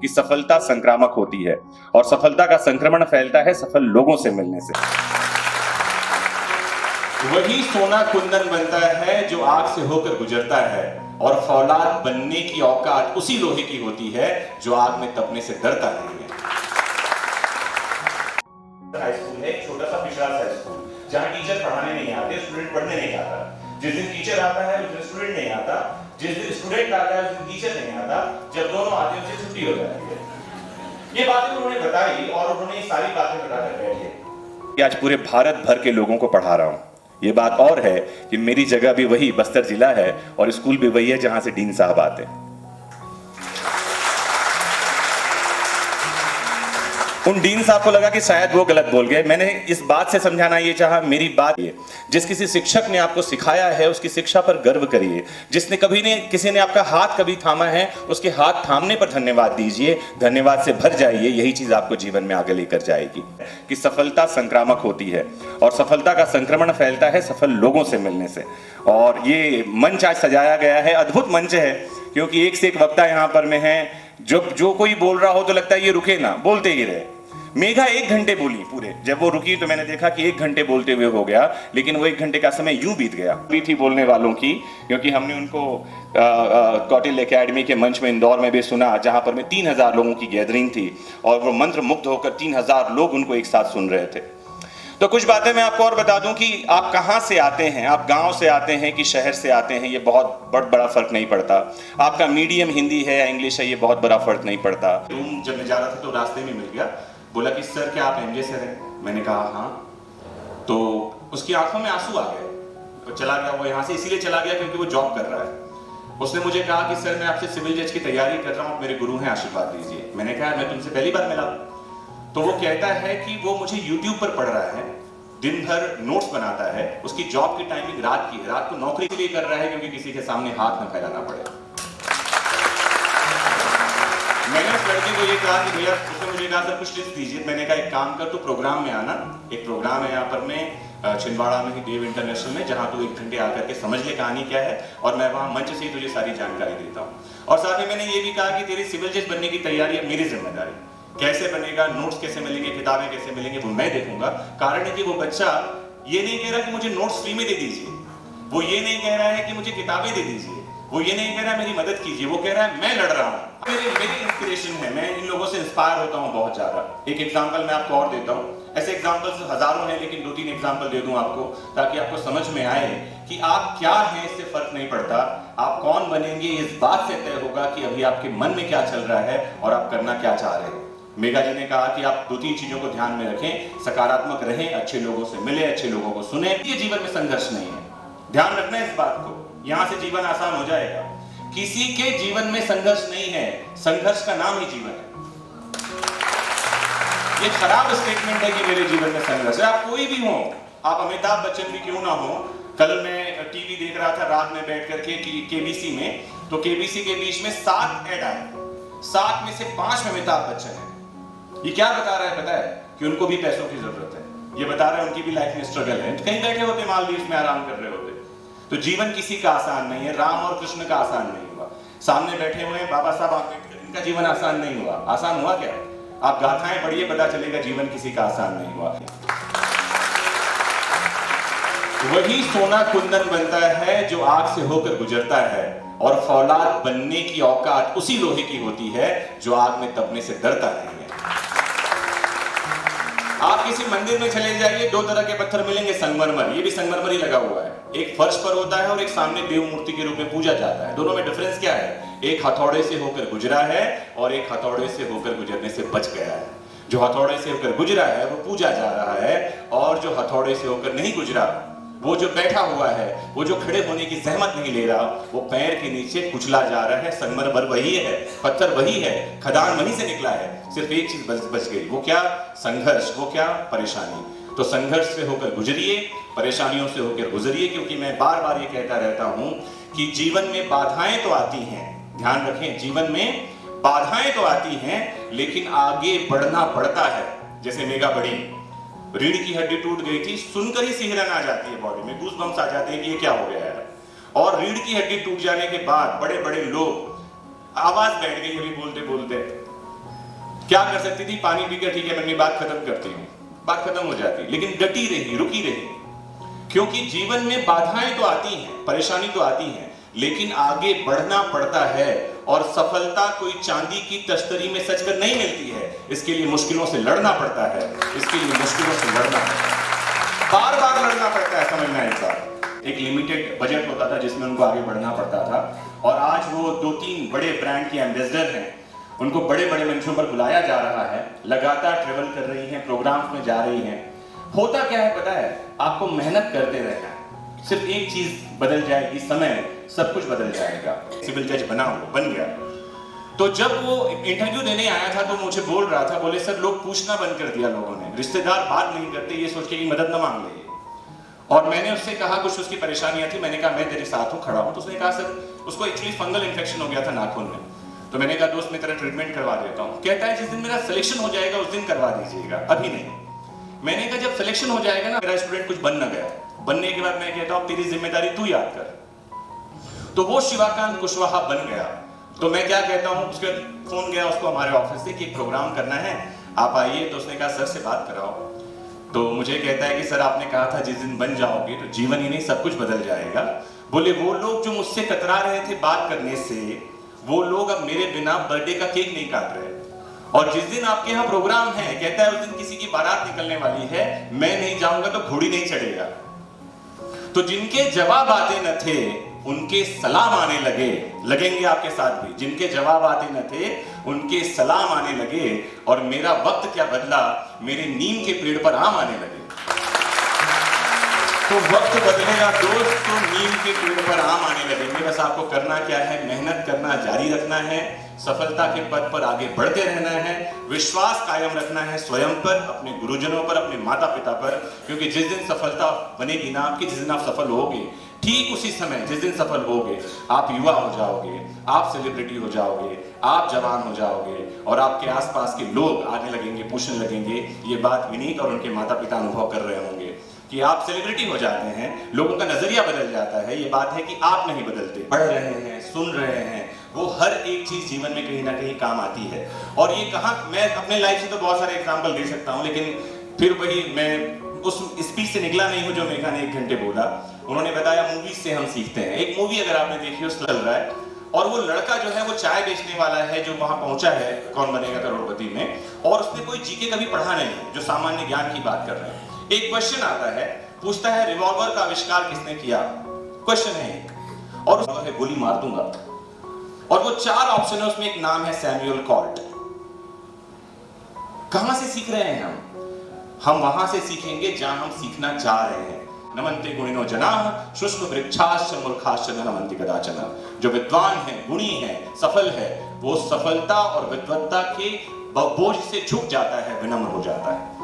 कि सफलता संक्रामक होती है और सफलता का संक्रमण फैलता है सफल लोगों से मिलने से। वही सोना कुंदन बनता है जो आग से होकर गुजरता है और फौलाद बनने की औकात उसी लोहे की होती है जो आग में तपने से डरता नहीं है। हाई स्कूल है, एक छोटा सा पिछड़ा सा स्कूल जहां टीचर पढ़ाने नहीं आते, स्टूडेंट पढ़ने नहीं आता। जिस दिन टीचर आता है उस दिन स्टूडेंट नहीं आता, जिस दिन स्टूडेंट आता है उस दिन टीचर नहीं आता, जब दोनों आते हैं उससे छुट्टी हो जाती है। ये बातें उन्होंने बताई और उन्होंने ये सारी बातें बताकर बैठे। आज पूरे भारत भर के लोगों को पढ़ा रहा हूं। ये बात और है कि मेरी जगह भी वही बस्तर जिला है और स्कूल भी वही है जहां से डीन साहब आते हैं। उन डीन साहब को लगा कि शायद वो गलत बोल गए। मैंने इस बात से समझाना ये चाहा, मेरी बात ये, जिस किसी शिक्षक ने आपको सिखाया है उसकी शिक्षा पर गर्व करिए। जिसने किसी ने आपका हाथ कभी थामा है उसके हाथ थामने पर धन्यवाद दीजिए, धन्यवाद से भर जाइए। यही चीज आपको जीवन में आगे लेकर जाएगी कि सफलता संक्रामक होती है और सफलता का संक्रमण फैलता है सफल लोगों से मिलने से। और ये मंच आज सजाया गया है, अद्भुत मंच है, क्योंकि एक से एक वक्ता यहाँ पर में है। जो कोई बोल रहा हो तो लगता है ये रुके ना, बोलते ही रहे। मेघा 1 घंटे बोली पूरे, जब वो रुकी तो मैंने देखा कि 1 घंटे बोलते हुए हो गया, लेकिन वो 1 घंटे का समय यूं बीत गया। भी थी बोलने वालों की, क्योंकि हमने उनको कौटिल्य एकेडमी के मंच में इंदौर में भी सुना, जहां पर में 3000 लोगों की गैदरिंग थी और वो मंत्र मुग्ध होकर 3000 लोग उनको एक साथ सुन रहे थे। तो कुछ बातें मैं आपको और बता दूं कि आप कहां से आते हैं, आप गांव से आते हैं कि शहर से आते हैं, ये बहुत बड़ा फर्क नहीं पड़ता। आपका मीडियम हिंदी है या इंग्लिश है, ये बहुत बड़ा फर्क नहीं पड़ता। रूम जब मैं जा रहा था तो रास्ते में मिल गया, बोला कि सर क्या आप एमजे से हैं? मैंने कहा हाँ। तो उसकी आंखों में आंसू आ गए, तो चला गया वो यहाँ से, इसीलिए चला गया क्योंकि वो जॉब कर रहा है। उसने मुझे कहा कि सर मैं आपसे सिविल जज की तैयारी कर रहा हूँ, मेरे गुरु हैं, आशीर्वाद दीजिए। मैंने कहा मैं तुमसे पहली बार मिला। तो वो कहता है कि वो मुझे यूट्यूब पर पढ़ रहा है, दिन भर नोट्स बनाता है, उसकी जॉब की टाइमिंग रात की है, रात को नौकरी के लिए कर रहा है क्योंकि किसी के सामने हाथ न फैलाना पड़े। मैंने उस लड़के को ये कहा कि भैया, उसने मुझे कहा सर कुछ लिस्ट दीजिए। मैंने कहा एक काम कर, तो प्रोग्राम में आना, एक प्रोग्राम है यहाँ पर में छिंदवाड़ा में ही देव इंटरनेशनल में, जहाँ तू 1 घंटे आकर के समझ ले कहानी क्या है और मैं वहाँ मंच से ही तुझे सारी जानकारी देता हूँ। और साथ ही मैंने ये भी कहा कि तेरी सिविल जज बनने की तैयारी है मेरी जिम्मेदारी, कैसे बनेगा, नोट्स कैसे मिलेंगे, किताबें कैसे मिलेंगे, वो मैं देखूंगा। कारण है कि वो बच्चा ये नहीं कह रहा कि मुझे नोट्स फ्री में दे दीजिए, वो ये नहीं कह रहा है कि मुझे किताबें दे दीजिए, वो ये नहीं कह रहा है मेरी मदद कीजिए, वो कह रहा है मैं लड़ रहा हूँ। मेरी इंस्पिरेशन है, मैं इन लोगों से इंस्पायर होता हूँ बहुत ज्यादा। एक एग्जांपल मैं आपको और देता हूँ, ऐसे एग्जांपल्स हजारों हैं लेकिन 2-3 एग्जांपल दे दूं आपको, ताकि आपको समझ में आए कि आप क्या हैं इससे फर्क नहीं पड़ता, आप कौन बनेंगे इस बात से तय होगा कि अभी आपके मन में क्या चल रहा है और आप करना क्या चाह रहे हैं। मेघा जी ने कहा कि आप 2-3 चीजों को ध्यान में रखें, सकारात्मक रहें, अच्छे लोगों से मिले, अच्छे लोगों को सुने। ये जीवन में संघर्ष नहीं है, ध्यान रखना इस बात को, यहां से जीवन आसान हो जाएगा। किसी के जीवन में संघर्ष नहीं है, संघर्ष का नाम ही जीवन है। ये खराब स्टेटमेंट है कि मेरे जीवन में संघर्ष है। आप कोई भी हो, आप अमिताभ बच्चन भी क्यों ना हो। कल मैं टीवी देख रहा था रात में बैठ करके केबीसी में, तो केबीसी के बीच में 7 ऐड आए, 7 में से 5 में अमिताभ बच्चन है। ये क्या बता रहा है पता है? कि उनको भी पैसों की जरूरत है। ये बता रहा है उनकी भी लाइफ में स्ट्रगल है, कहीं बैठे होते मालदीव में आराम कर रहे होते। तो जीवन किसी का आसान नहीं है, राम और कृष्ण का आसान नहीं हुआ, सामने बैठे हुए हैं बाबा साहब आंबेडकर, इनका जीवन आसान नहीं हुआ। आसान हुआ क्या? आप गाथाएं पढ़िए, पता चलेगा जीवन किसी का आसान नहीं हुआ। वही सोना कुंदन बनता है जो आग से होकर गुजरता है और फौलाद बनने की औकात उसी लोहे की होती है जो आग में तपने से डरता नहीं है। आप किसी मंदिर में चले जाइए, 2 तरह के पत्थर मिलेंगे, संगमरमर, ये भी संगमरमर ही लगा हुआ है, एक फर्श पर होता है और एक सामने देव मूर्ति के रूप में पूजा जाता है। दोनों में डिफरेंस क्या है? एक हथौड़े से होकर गुजरा है और एक हथौड़े से होकर गुजरने से बच गया है। जो हथौड़े से होकर गुजरा है वो पूजा जा रहा है, और जो हथौड़े से होकर नहीं गुजरा, वो जो बैठा हुआ है, वो जो खड़े होने की जहमत नहीं ले रहा, वो पैर के नीचे कुचला जा रहा है। संगमरमर वही है, पत्थर वही है, खदान वहीं से निकला है, सिर्फ एक चीज बच गई। वो क्या? संघर्ष। वो क्या? परेशानी। तो संघर्ष से होकर गुजरिए, परेशानियों से होकर गुजरिए, क्योंकि मैं बार बार ये कहता रहता हूं कि जीवन में बाधाएं तो आती हैं, ध्यान रखें, जीवन में बाधाएं तो आती हैं, लेकिन आगे बढ़ना पड़ता है। जैसे मेघा बढ़ी, रीढ़ की हड्डी टूट गई थी, सुनकर ही सिहरन आ जाती है, बॉडी में गूज़बम्स आ जाते हैं कि ये क्या हो गया है। और रीढ़ की हड्डी टूट जाने के बाद बड़े बड़े लोग, आवाज बैठ गई अभी बोलते बोलते, क्या कर सकती थी? पानी पीकर ठीक है मैं अपनी बात खत्म करती हूँ, बात खत्म हो जाती, लेकिन डटी रही, रुकी रही। क्योंकि जीवन में बाधाएं तो आती हैं, परेशानी तो आती हैं, लेकिन आगे बढ़ना पड़ता है। और सफलता कोई चांदी की तश्तरी में सजकर नहीं मिलती है, इसके लिए मुश्किलों से लड़ना पड़ता है, इसके लिए मुश्किलों से लड़ना पड़ता है, बार बार लड़ना पड़ता है। समझना एक बात, एक लिमिटेड बजट होता था जिसमें उनको आगे बढ़ना पड़ता था, और आज वो 2-3 बड़े ब्रांड के एम्बेसडर हैं, उनको बड़े बड़े मंचों पर बुलाया जा रहा है, लगातार ट्रेवल कर रही हैं, प्रोग्राम्स में जा रही हैं। होता क्या है पता है? आपको मेहनत करते रहना है, सिर्फ एक चीज बदल जाएगी, समय, सब कुछ बदल जाएगा। सिविल जज बना, वो बन गया। तो जब वो इंटरव्यू देने आया था तो मुझे बोल रहा था, बोले सर लोग पूछना बंद कर दिया लोगों ने, रिश्तेदार बात नहीं करते ये सोच के कि मदद न मांग ले। और मैंने उससे कहा कुछ उसकी परेशानियां थी, मैंने कहा मैं तेरे साथ हूँ, खड़ा हूँ। तो उसने कहा सर उसको एक्चुअली फंगल इन्फेक्शन हो गया था नाखून में, तो मैंने कहा दोस्त मैं तेरा ट्रीटमेंट करवा देता हूँ। कहता है जिस दिन मेरा सिलेक्शन हो जाएगा उस दिन करवा दीजिएगा, अभी नहीं। मैंने कहा जब सिलेक्शन हो जाएगा ना, मेरा स्टूडेंट कुछ बन न गया, बनने के बाद मैं कहता हूँ तेरी जिम्मेदारी तू याद कर। तो वो शिवाकांत कुशवाहा बन गया। तो मैं क्या कहता हूँ, उसके फोन गया उसको हमारे ऑफिस से कि एक प्रोग्राम करना है, आप आइए। तो उसने कहा सर से बात कराओ। तो मुझे कहता है कि सर आपने कहा था जिस दिन बन जाओगे तो जीवन ही नहीं सब कुछ बदल जाएगा। बोले वो लोग जो मुझसे कतरा रहे थे बात करने से, वो लोग अब मेरे बिना बर्थडे का केक नहीं काट रहे। और जिस दिन आपके यहाँ प्रोग्राम है, कहता है उस दिन किसी की बारात निकलने वाली है, मैं नहीं जाऊंगा तो घोड़ी नहीं चढ़ेगा। तो जिनके जवाब आते न थे उनके सलाम आने लगे, लगेंगे आपके साथ भी। जिनके जवाब आते न थे उनके सलाम आने लगे, और मेरा वक्त क्या बदला, मेरे नीम के पेड़ पर आम आने लगे। तो वक्त बदलेगा दोस्त, तो नीम के पेड़ पर आम आने लगेंगे। बस आपको करना क्या है, मेहनत करना जारी रखना है, सफलता के पथ पर आगे बढ़ते रहना है, विश्वास कायम रखना है स्वयं पर, अपने गुरुजनों पर, अपने माता पिता पर। क्योंकि जिस दिन सफलता बनेगी ना आपकी, जिस दिन आप सफल होगे, ठीक उसी समय जिस दिन सफल होगे आप युवा हो जाओगे, आप सेलिब्रिटी हो जाओगे, आप जवान हो जाओगे, और आपके आसपास के लोग आने लगेंगे, पूछने लगेंगे। ये बात विनीत और उनके माता पिता अनुभव कर रहे होंगे कि आप सेलिब्रिटी हो जाते हैं, लोगों का नजरिया बदल जाता है। ये बात है कि आप नहीं बदलते, पढ़ रहे हैं, सुन रहे हैं, वो हर एक चीज जीवन में कहीं ना कहीं काम आती है। और ये कहाँ, मैं अपने लाइफ से तो बहुत सारे एग्जाम्पल दे सकता हूँ, लेकिन फिर वही मैं उस स्पीच से निकला नहीं हूँ जो मेघा ने 1 घंटे बोला। उन्होंने बताया मूवीज से हम सीखते हैं। एक मूवी अगर आपने देखी हो, चल रहा है, और वो लड़का जो है वो चाय बेचने वाला है जो वहां पहुंचा है कौन बनेगा करोड़पति में, और उसने कोई जीके कभी पढ़ा नहीं है, जो सामान्य ज्ञान की बात कर रहे हैं। एक क्वेश्चन आता है, पूछता है रिवॉल्वर का आविष्कार किसने किया, क्वेश्चन है एक, और उसमें है गोली मार दूंगा, और वो 4 ऑप्शन है, उसमें एक नाम है सैमुअल कॉल्ट। कहां से सीख रहे हैं हम वहां से सीखेंगे जहां हम सीखना चाह रहे हैं। नमन्ते गुणिनो जनाः शुष्क वृक्षाश्च मूर्खाश्च न नमन्ति कदाचन। जो विद्वान है, गुणी है, सफल है, वो सफलता और विद्वत्ता के बोझ से झुक जाता है, विनम्र हो जाता है।